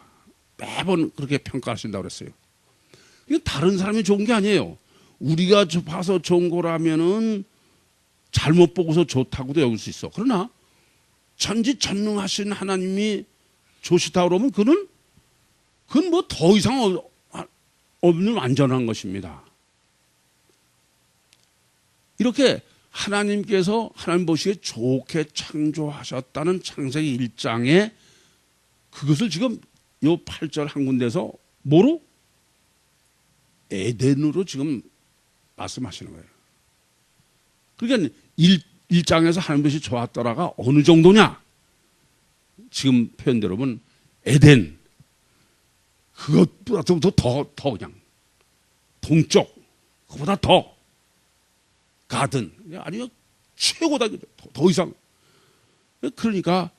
매번 그렇게 평가하신다고 그랬어요. 이건 다른 사람이 좋은 게 아니에요. 우리가 봐서 좋은 거라면은 잘못 보고서 좋다고도 여길 수 있어. 그러나 전지전능하신 하나님이 좋으시다 그러면 그건 뭐 더 이상 없는 완전한 것입니다. 이렇게 하나님께서 하나님 보시기에 좋게 창조하셨다는 창세기 1장에 그것을 지금 요 8절 한 군데서 뭐로? 에덴으로 지금 말씀하시는 거예요. 그러니까 1장에서 하나님 보시 좋았더라가 어느 정도냐? 지금 표현대로 보면 에덴 그것보다도 더 그냥 동쪽 그보다 더 가든 아니면 최고다 더 이상 그러니까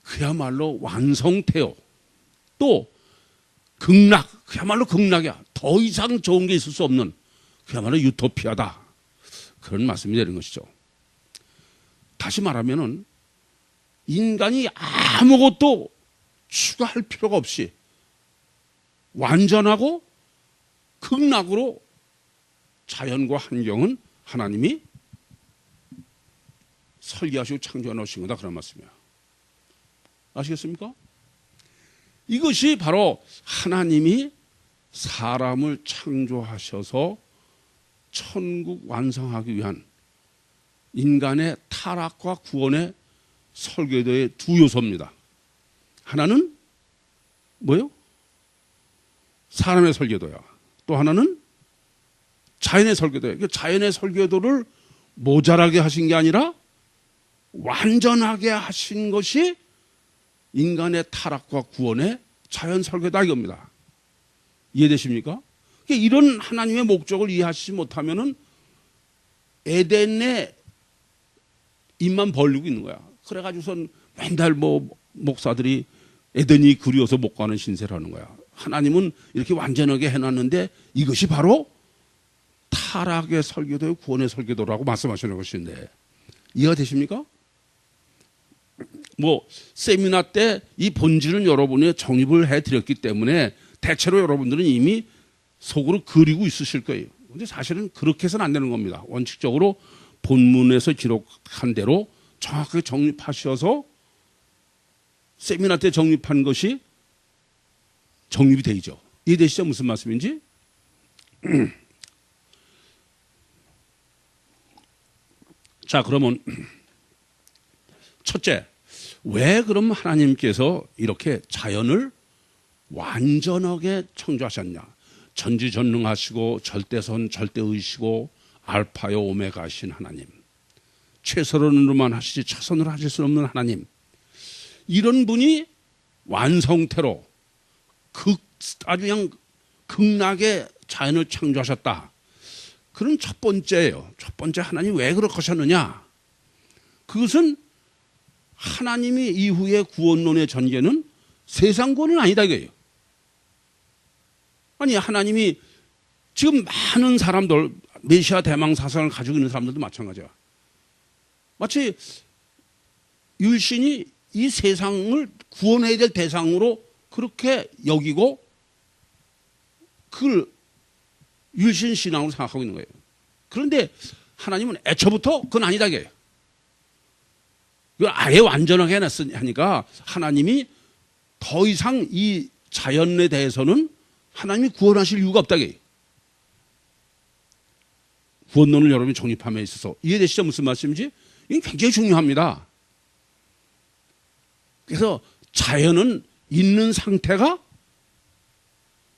그야말로 완성태요. 또 극락 그야말로 극락이야. 더 이상 좋은 게 있을 수 없는 그야말로 유토피아다. 그런 말씀이 되는 것이죠. 다시 말하면은 인간이 아무것도 추가할 필요가 없이 완전하고 극락으로 자연과 환경은 하나님이 설계하시고 창조해 놓으신 거다 그런 말씀이에요. 아시겠습니까? 이것이 바로 하나님이 사람을 창조하셔서 천국 완성하기 위한 인간의 타락과 구원의 설계도의 두 요소입니다. 하나는 뭐예요? 사람의 설계도야. 또 하나는 자연의 설계도야. 그러니까 자연의 설계도를 모자라게 하신 게 아니라 완전하게 하신 것이 인간의 타락과 구원의 자연 설계다 이겁니다. 이해되십니까? 그러니까 이런 하나님의 목적을 이해하시지 못하면은 에덴에 입만 벌리고 있는 거야. 그래가지고선 맨날 뭐 목사들이 에덴이 그리워서 못 가는 신세를 하는 거야. 하나님은 이렇게 완전하게 해놨는데 이것이 바로 타락의 설계도요 구원의 설계도라고 말씀하시는 것인데 이해가 되십니까? 뭐 세미나 때 이 본질은 여러분이 정립을 해드렸기 때문에 대체로 여러분들은 이미 속으로 그리고 있으실 거예요. 근데 사실은 그렇게 해서는 안 되는 겁니다. 원칙적으로 본문에서 기록한 대로 정확하게 정립하셔서 세미나 때 정립한 것이 정립이 되죠. 이해되시죠? 무슨 말씀인지? 자, 그러면 첫째, 왜 그럼 하나님께서 이렇게 자연을 완전하게 창조하셨냐? 전지전능하시고 절대선 절대의시고 알파요 오메가이신 하나님, 최선으로만 하시지 차선으로 하실 수 없는 하나님, 이런 분이 완성태로 아주 그냥 극락의 자연을 창조하셨다. 그런 첫 번째예요. 첫 번째, 하나님 왜 그렇게 하셨느냐? 그것은 하나님이 이후의 구원론의 전개는 세상 구원은 아니다 이거예요. 아니, 하나님이 지금 많은 사람들, 메시아 대망 사상을 가지고 있는 사람들도 마찬가지야. 마치 율신이 이 세상을 구원해야 될 대상으로 그렇게 여기고 그걸 율신 신앙으로 생각하고 있는 거예요. 그런데 하나님은 애초부터 그건 아니다 이거예요. 이걸 아예 완전하게 해놨으니까 하나님이 더 이상 이 자연에 대해서는 하나님이 구원하실 이유가 없다 이거예요. 구원론을 여러분이 정립함에 있어서 이해되시죠? 무슨 말씀인지? 이게 굉장히 중요합니다. 그래서 자연은 있는 상태가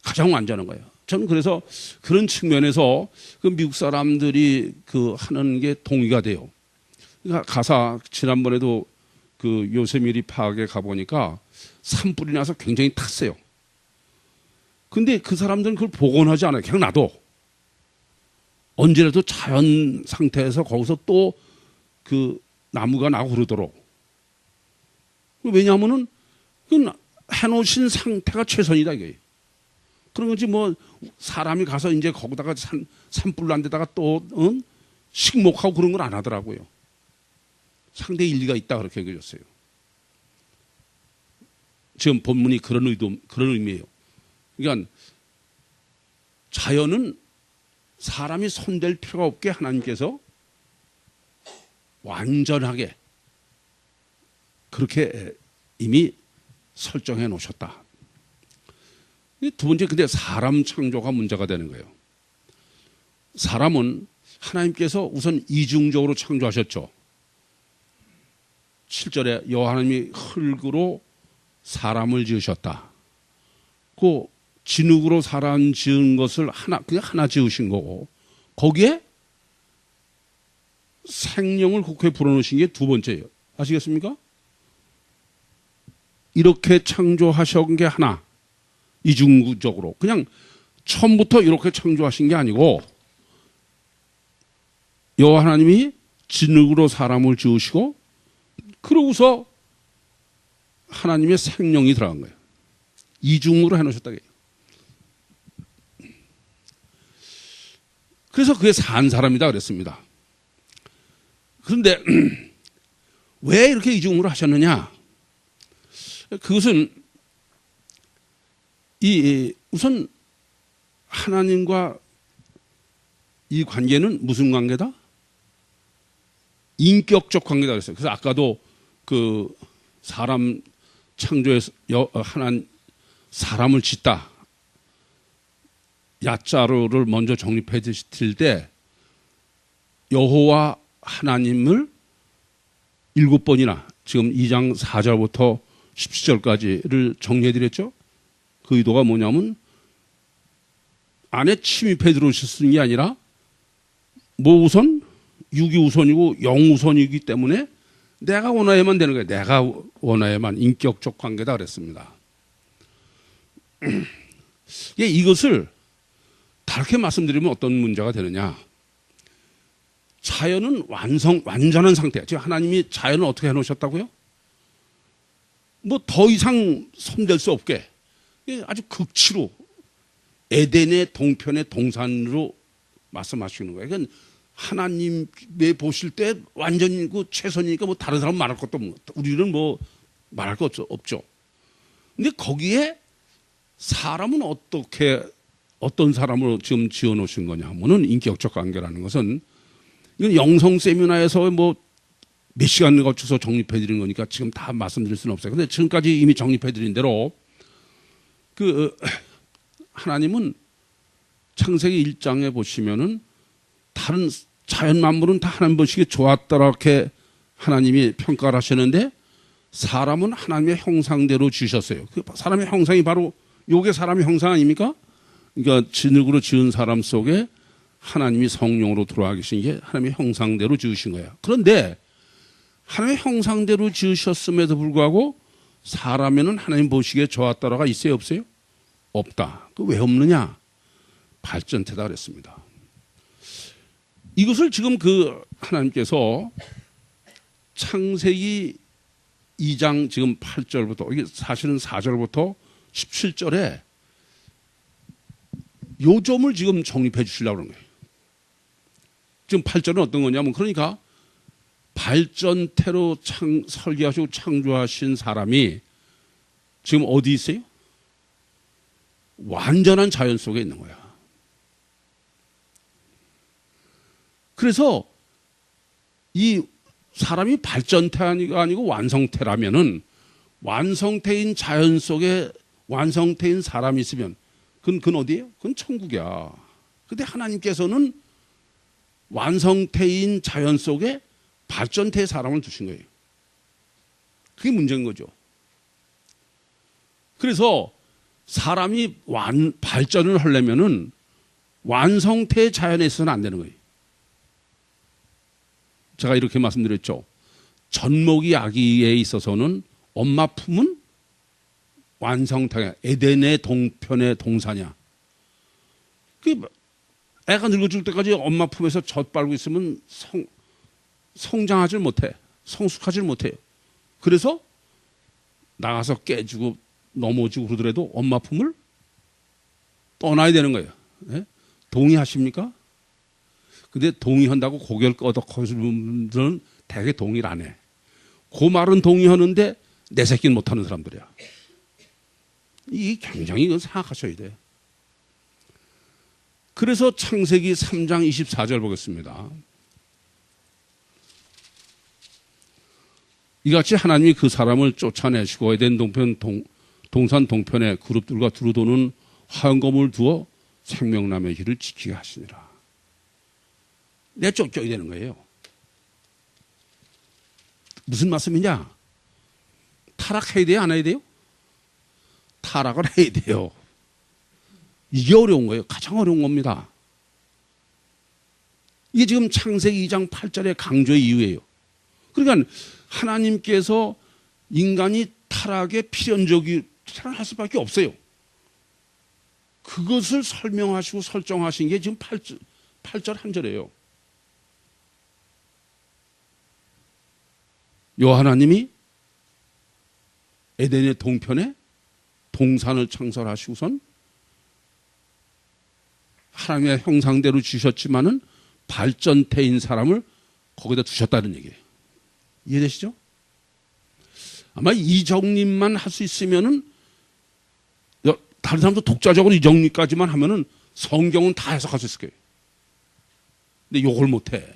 가장 완전한 거예요. 저는 그래서 그런 측면에서 그 미국 사람들이 그 하는 게 동의가 돼요. 그러니까 가사 지난번에도 그 요세미리 파악에 가보니까 산불이 나서 굉장히 탔어요. 근데 그 사람들은 그걸 복원하지 않아요. 그냥 놔둬. 언제라도 자연 상태에서 거기서 또 그 나무가 나고 그러도록. 왜냐하면은 해놓으신 상태가 최선이다 이거예요. 그런 거지 뭐 사람이 가서 이제 거기다가 산불 난 데다가 또 식목하고 그런 걸 안 하더라고요. 상당히 일리가 있다 그렇게 얘기해줬어요. 지금 본문이 그런 의미예요. 그러니까 자연은 사람이 손댈 필요가 없게 하나님께서 완전하게 그렇게 이미 설정해 놓으셨다. 두 번째, 근데 사람 창조가 문제가 되는 거예요. 사람은 하나님께서 우선 이중적으로 창조하셨죠. 7절에 여호와 하나님이 흙으로 사람을 지으셨다. 그 진흙으로 사람 지은 것을 그냥 하나 지으신 거고, 거기에 생명을 국회에 불어넣으신 게 두 번째예요. 아시겠습니까? 이렇게 창조하신 게 하나, 이중적으로. 그냥 처음부터 이렇게 창조하신 게 아니고, 여호와 하나님이 진흙으로 사람을 지으시고, 그러고서 하나님의 생명이 들어간 거예요. 이중으로 해놓으셨다. 그래서 그게 산 사람이다 그랬습니다. 그런데 왜 이렇게 이중으로 하셨느냐? 그것은 우선 하나님과 이 관계는 무슨 관계다? 인격적 관계다 그랬어요. 그래서 아까도 그 사람 창조해서 하나님 사람을 짓다. 야자로를 먼저 정립해 드릴 때 여호와 하나님을 7번이나 지금 2장 4절부터 17절까지를 정리해 드렸죠. 그 의도가 뭐냐면 안에 침입해 들어오셨는 게 아니라 뭐 우선? 육이 우선이고 영 우선이기 때문에 내가 원하야만 되는 거예요. 내가 원하야만 인격적 관계다 그랬습니다. 이것을 다르게 말씀드리면 어떤 문제가 되느냐. 자연은 완전한 상태야. 지금 하나님이 자연을 어떻게 해놓으셨다고요? 뭐 더 이상 손댈 수 없게 아주 극치로 에덴의 동편의 동산으로 말씀하시는 거예요. 그러니까 하나님이 보실 때 완전히 그 최선이니까 뭐 다른 사람 말할 것도 없고 우리는 뭐 말할 것 없죠. 근데 거기에 사람은 어떤 사람으로 지금 지어 놓으신 거냐 하면은 인격적 관계라는 것은 이건 영성 세미나에서 뭐 몇 시간을 거쳐서 정립해 드린 거니까 지금 다 말씀드릴 수는 없어요. 근데 지금까지 이미 정립해 드린 대로 하나님은 창세기 1장에 보시면은 다른 자연 만물은 다 하나님 보시기에 좋았다 이렇게 하나님이 평가를 하셨는데 사람은 하나님의 형상대로 지으셨어요. 그 사람의 형상이 바로 요게 사람의 형상 아닙니까? 그러니까 진흙으로 지은 사람 속에 하나님이 성령으로 들어와 계신 게 하나님의 형상대로 지으신 거예요. 그런데 하나님의 형상대로 지으셨음에도 불구하고 사람에는 하나님 보시기에 좋았다라가 있어요, 없어요? 없다. 그 왜 없느냐? 발전태다 그랬습니다. 이것을 지금 하나님께서 창세기 2장 지금 8절부터 이게 사실은 4절부터 17절에 요 점을 지금 정립해 주시려고 그러는 거예요. 지금 8절은 어떤 거냐면 그러니까 발전태로 설계하시고 창조하신 사람이 지금 어디 있어요? 완전한 자연 속에 있는 거야. 그래서 이 사람이 발전태가 아니고 완성태라면은 완성태인 자연 속에 완성태인 사람이 있으면 그건 어디예요? 그건 천국이야. 근데 하나님께서는 완성태인 자연 속에 발전태의 사람을 두신 거예요. 그게 문제인 거죠. 그래서 사람이 발전을 하려면은 완성태의 자연에 있어서는 안 되는 거예요. 제가 이렇게 말씀드렸죠. 젖먹이 아기에 있어서는 엄마 품은 완성태야. 에덴의 동편의 동산이야. 애가 늙어줄 때까지 엄마 품에서 젖 빨고 있으면 성장하지 못해. 성숙하지 못해요. 그래서 나가서 깨지고 넘어지고 그러더라도 엄마 품을 떠나야 되는 거예요. 네? 동의하십니까? 근데 동의한다고 고개를 끄덕거리는 분들은 대개 동의를 안 해. 그 말은 동의하는데 내 새끼는 못하는 사람들이야. 이 굉장히 이건 생각하셔야 돼. 그래서 창세기 3장 24절 보겠습니다. 이같이 하나님이 그 사람을 쫓아내시고 에덴 동편 동산 동편에 그룹들과 두루 도는 화염검을 두어 생명나무의 길을 지키게 하시니라. 쫓겨야 되는 거예요. 무슨 말씀이냐? 타락해야 돼요? 안 해야 돼요? 타락을 해야 돼요. 이게 어려운 거예요. 가장 어려운 겁니다. 이게 지금 창세기 2장 8절의 강조의 이유예요. 그러니까 하나님께서 인간이 타락의 필연적이 타락할 수밖에 없어요. 그것을 설명하시고 설정하신 게 지금 8절 한 절이에요. 요 하나님이 에덴의 동편에 동산을 창설하시고선 하나님의 형상대로 주셨지만은 발전태인 사람을 거기다 두셨다는 얘기예요. 이해되시죠? 아마 이 정리만 할 수 있으면은 다른 사람도 독자적으로 이 정리까지만 하면은 성경은 다 해석할 수 있을 거예요. 근데 요걸 못해.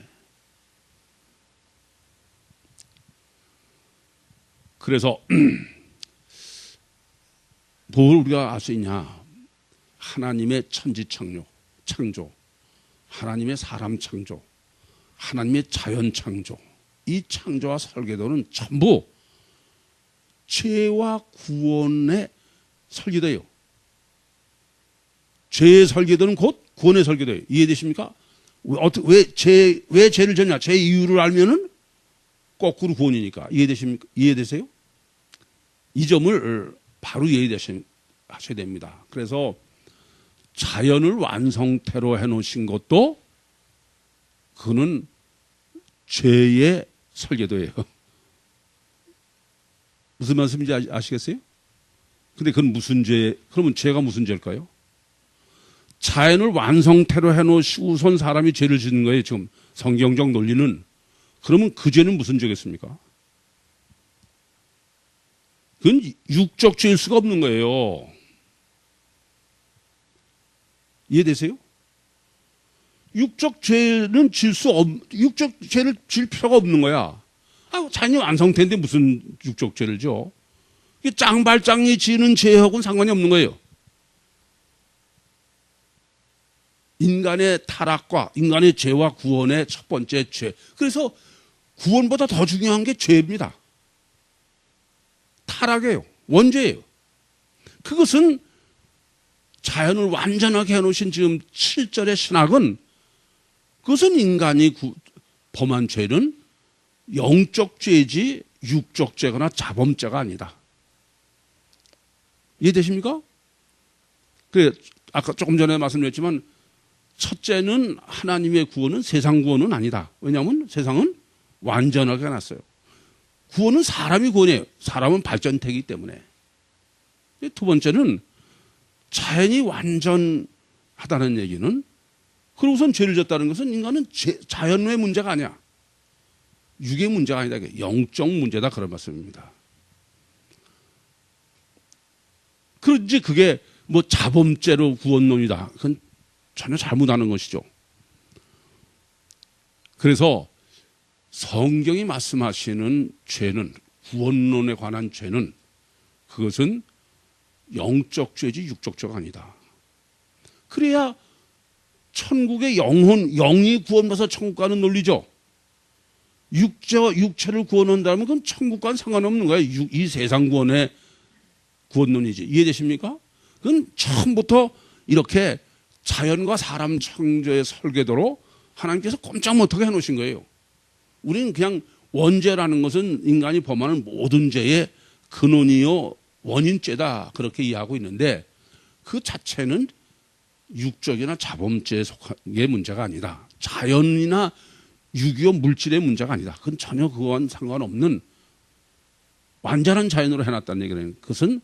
그래서 뭘 우리가 알 수 있냐? 하나님의 천지 창조, 하나님의 사람 창조, 하나님의 자연 창조, 이 창조와 설계도는 전부 죄와 구원의 설계도예요. 죄의 설계도는 곧 구원의 설계도예요. 이해되십니까? 왜 죄를 졌냐? 죄 이유를 알면은 거꾸로 구원이니까. 이해되세요? 이 점을 바로 이해하셔야 됩니다. 그래서 자연을 완성태로 해놓으신 것도 그는 죄의 설계도예요. 무슨 말씀인지 아시겠어요? 근데 그건 무슨 그러면 죄가 무슨 죄일까요? 자연을 완성태로 해놓으시고선 사람이 죄를 짓는 거예요. 지금 성경적 논리는. 그러면 그 죄는 무슨 죄겠습니까? 그건 육적 죄일 수가 없는 거예요. 이해되세요? 육적 죄를 질 필요가 없는 거야. 자연이 완성태인데 무슨 육적 죄를 져? 이게 짱발짱이 지는 죄하고는 상관이 없는 거예요. 인간의 타락과 인간의 죄와 구원의 첫 번째 죄. 그래서 구원보다 더 중요한 게 죄입니다. 타락이에요. 원죄예요. 그것은 자연을 완전하게 해놓으신 지금 7절의 신학은 그것은 인간이 범한 죄는 영적 죄지 육적 죄거나 자범죄가 아니다. 이해되십니까? 그래, 아까 조금 전에 말씀드렸지만 첫째는 하나님의 구원은 세상 구원은 아니다. 왜냐하면 세상은 완전하게 해놨어요. 구원은 사람이 구원이에요. 사람은 발전되기 때문에. 두 번째는 자연이 완전하다는 얘기는 그러고선 죄를 졌다는 것은 인간은 자연의 문제가 아니야. 육의 문제가 아니다. 영적 문제다. 그런 말씀입니다. 그런지 그게 뭐 자범죄로 구원론이다. 그건 전혀 잘못하는 것이죠. 그래서 성경이 말씀하시는 죄는, 구원론에 관한 죄는 그것은 영적 죄지 육적 죄가 아니다. 그래야 천국의 영이 구원받아서 천국 가는 논리죠. 육체를 구원한다면 그건 천국과는 상관없는 거예요. 이 세상 구원의 구원론이지. 이해되십니까? 그건 처음부터 이렇게 자연과 사람 창조의 설계도로 하나님께서 꼼짝 못하게 해놓으신 거예요. 우리는 그냥 원죄라는 것은 인간이 범하는 모든 죄의 근원이요 원인죄다 그렇게 이해하고 있는데 그 자체는 육적이나 자범죄에 속한 문제가 아니다. 자연이나 육이요 물질의 문제가 아니다. 그건 전혀 그거와는 상관없는 완전한 자연으로 해놨다는 얘기는 그것은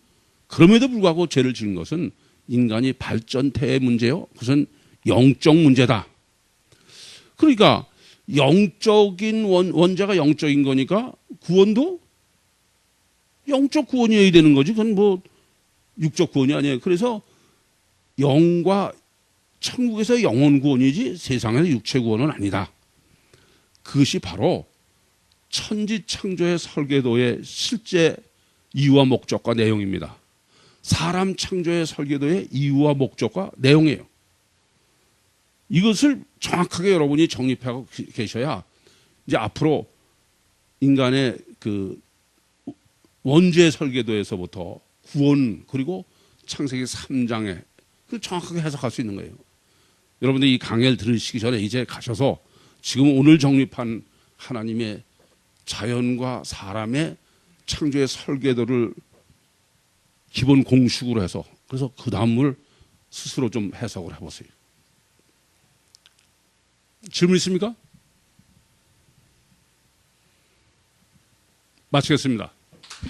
그럼에도 불구하고 죄를 지은 것은 인간이 발전태의 문제요. 그것은 영적 문제다. 그러니까 영적인 원죄가 영적인 거니까 구원도 영적 구원이어야 되는 거지. 그건 뭐 육적 구원이 아니에요. 그래서 영과 천국에서 영혼 구원이지 세상에서 육체 구원은 아니다. 그것이 바로 천지 창조의 설계도의 실제 이유와 목적과 내용입니다. 사람 창조의 설계도의 이유와 목적과 내용이에요. 이것을 정확하게 여러분이 정립하고 계셔야 이제 앞으로 인간의 그 원죄 설계도에서부터 구원 그리고 창세기 3장에 그걸 정확하게 해석할 수 있는 거예요. 여러분들 이 강의를 들으시기 전에 이제 가셔서 지금 오늘 정립한 하나님의 자연과 사람의 창조의 설계도를 기본 공식으로 해서 그래서 그 다음을 스스로 좀 해석을 해보세요. 질문 있습니까? 마치겠습니다.